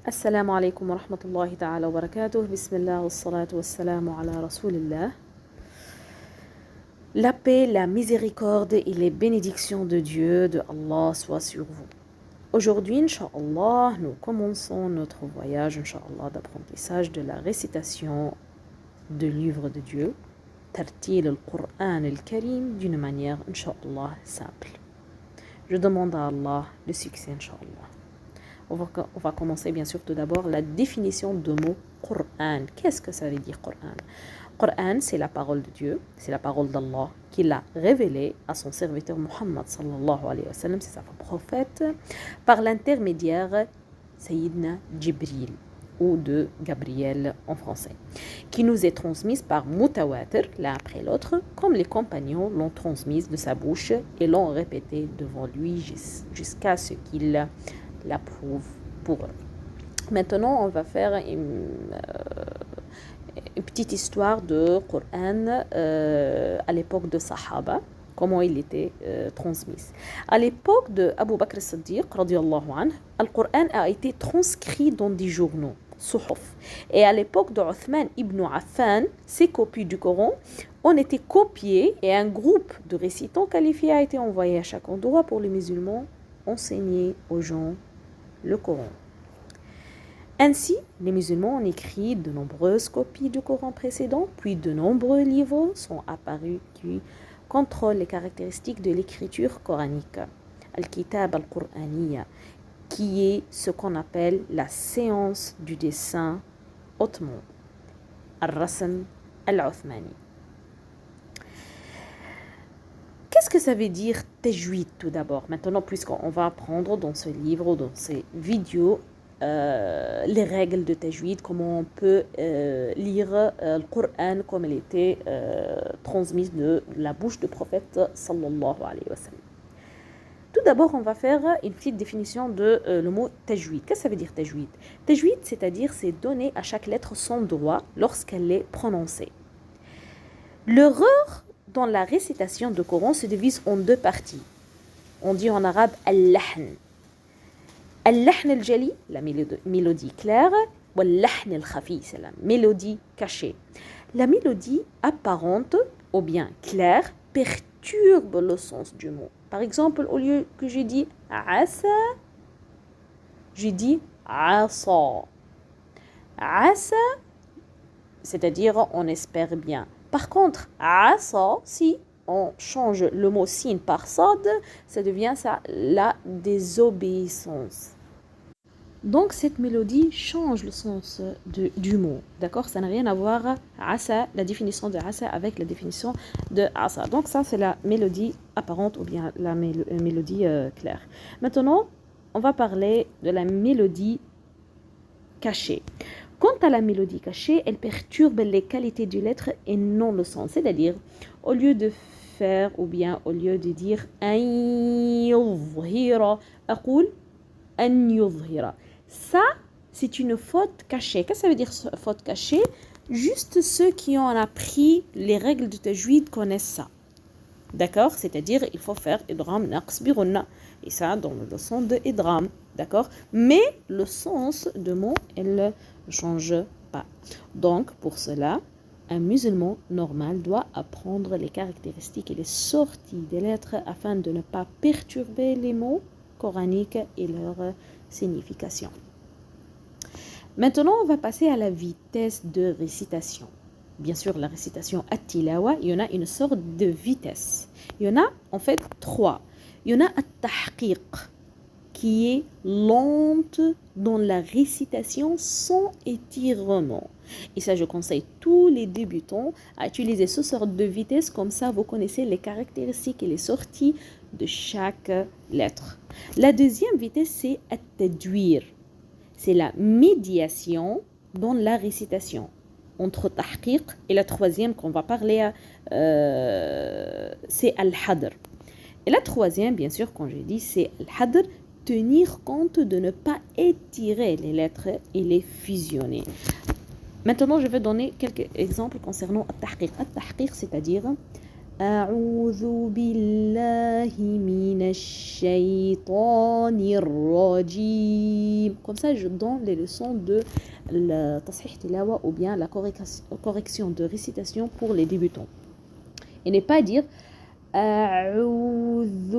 Assalamu alaikum wa rahmatullahi ta'ala wa barakatuh. Bismillah wa salatu wa salamu ala rasulillah. La paix, la miséricorde et les bénédictions de Dieu, de Allah, soient sur vous. Aujourd'hui, Inch'Allah, nous commençons notre voyage, Inch'Allah, d'apprentissage de la récitation du livre de Dieu, Tartil al-Qur'an al-Karim, d'une manière, Inch'Allah, simple. Je demande à Allah le succès, Inch'Allah. On va commencer bien sûr tout d'abord la définition du mot Qur'an. Qu'est-ce que ça veut dire Qur'an? Qur'an, c'est la parole de Dieu, c'est la parole d'Allah qu'il a révélée à son serviteur Muhammad sallallahu alayhi wa sallam, c'est sa prophète, par l'intermédiaire Sayyidina Jibril ou de Gabriel en français, qui nous est transmise par mutawatir, l'un après l'autre, comme les compagnons l'ont transmise de sa bouche et l'ont répété devant lui jusqu'à ce qu'il l'approuve pour eux. Maintenant, on va faire une petite histoire de Coran à l'époque de Sahaba, comment il était transmis. À l'époque de Abu Bakr as-Siddiq, radiyallahu anhu, le Coran a été transcrit dans des journaux, suhuf. Et à l'époque de Uthman ibn Affan, ces copies du Coran ont été copiées et un groupe de récitants qualifiés a été envoyé à chaque endroit pour les musulmans enseigner aux gens le Coran. Ainsi, les musulmans ont écrit de nombreuses copies du Coran précédent, puis de nombreux livres sont apparus qui contrôlent les caractéristiques de l'écriture coranique. Al-Kitab al-Qur'aniya, qui est ce qu'on appelle la séance du dessin ottoman, Al-Rasm al-Uthmani. Qu'est-ce que ça veut dire tajwid tout d'abord? Maintenant, puisqu'on va apprendre dans ce livre, dans ces vidéos, les règles de tajwid, comment on peut lire le Coran comme il était transmis de la bouche du prophète sallallahu alayhi wa sallam. Tout d'abord, on va faire une petite définition de le mot tajwid. Qu'est-ce que ça veut dire tajwid? Tajwid, c'est-à-dire c'est donner à chaque lettre son droit lorsqu'elle est prononcée. L'erreur dans la récitation du Coran se divise en deux parties. On dit en arabe al-lahn. Al-lahn al-jali, la mélodie claire, ou al-lahn al-khafi, c'est la mélodie cachée. La mélodie apparente ou bien claire perturbe le sens du mot. Par exemple, au lieu que j'ai dit asa, j'ai dit asa. Asa, c'est-à-dire on espère bien. Par contre, asa, si on change le mot sin par sad, ça devient ça la désobéissance. Donc cette mélodie change le sens du mot, d'accord? Ça n'a rien à voir asa, la définition de asa avec la définition de asa. Donc ça c'est la mélodie apparente ou bien la mélodie claire. Maintenant, on va parler de la mélodie cachée. Quant à la mélodie cachée, elle perturbe les qualités du lettre et non le sens. C'est-à-dire, au lieu de faire ou bien au lieu de dire an yuzhira, aqul an yuzhira. Ça, c'est une faute cachée. Qu'est-ce que ça veut dire faute cachée? Juste ceux qui ont appris les règles de tajwid connaissent ça. D'accord? C'est-à-dire, il faut faire idram naqs bi ghunna. Et ça, dans le leçon de idram. D'accord? Mais le sens de mot, elle ne change pas. Donc, pour cela, un musulman normal doit apprendre les caractéristiques et les sorties des lettres afin de ne pas perturber les mots coraniques et leur signification. Maintenant, on va passer à la vitesse de récitation. Bien sûr, la récitation at-tilawa, il y en a une sorte de vitesse. Il y en a en fait trois. Il y en a at-tahqiq, qui est lente dans la récitation sans étirement. Et ça, je conseille tous les débutants à utiliser ce sort de vitesse, comme ça vous connaissez les caractéristiques et les sorties de chaque lettre. La deuxième vitesse, c'est at-tadwir. C'est la médiation dans la récitation entre tahqiq et la troisième qu'on va parler, c'est al-hadr. Et la troisième, bien sûr, quand j'ai dit, c'est al-hadr, tenir compte de ne pas étirer les lettres et les fusionner. Maintenant, je vais donner quelques exemples concernant al-tahqiq. Al-tahqiq, c'est-à-dire أعوذ بالله من الشيطان الرجيم. Comme ça, je donne les leçons de la tasihih tilawa ou bien la correction de récitation pour les débutants. Et ne pas dire أعوذ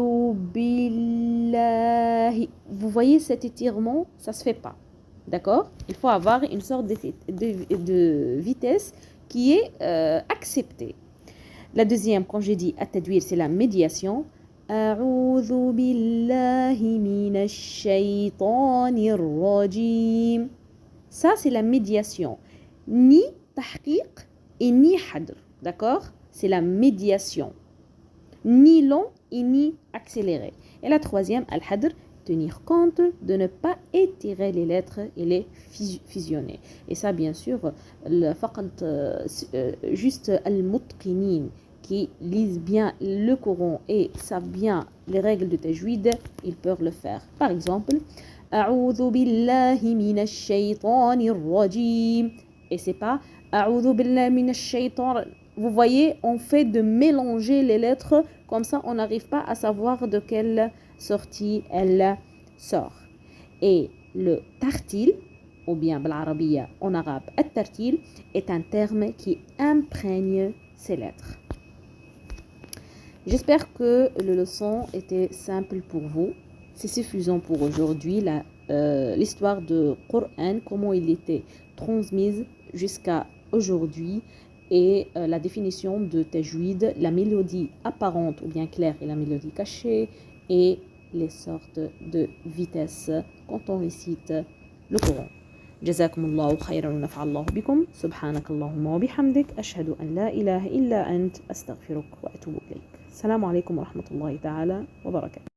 بالله. Vous voyez cet étirement, ça se fait pas. D'accord? Il faut avoir une sorte de vitesse qui est acceptée. La deuxième, quand j'ai dit at-tadwir, c'est la médiation. أعوذ بالله من الشيطان الرجيم. Ça, c'est la médiation. Ni tahqiq et ni hadr. D'accord? C'est la médiation. Ni long et ni accéléré. Et la troisième, al-hadr, tenir compte de ne pas étirer les lettres et les fusionner. Et ça, bien sûr, juste al-mutqinin qui lisent bien le Coran et savent bien les règles de tajwid, ils peuvent le faire. Par exemple, أعوذ بالله من الشيطان الرجيم. Et c'est pas أعوذ بالله من الشيطان. Vous voyez, on fait de mélanger les lettres, comme ça on n'arrive pas à savoir de quelle sortie elle sort. Et le tartil, ou bien بالعربية en arabe, الترتيل est un terme qui imprègne ces lettres. J'espère que la leçon était simple pour vous. C'est suffisant pour aujourd'hui. L'histoire de Coran, comment il était transmise jusqu'à aujourd'hui, et la définition de tajwid, la mélodie apparente ou bien claire et la mélodie cachée, et les sortes de vitesse quand on récite le Coran. جزاكم الله خيرا ونفع الله بكم. سبحانك اللهم وبحمدك أشهد أن لا إله إلا أنت أستغفرك وأتوب إليك. السلام عليكم ورحمة الله تعالى وبركاته.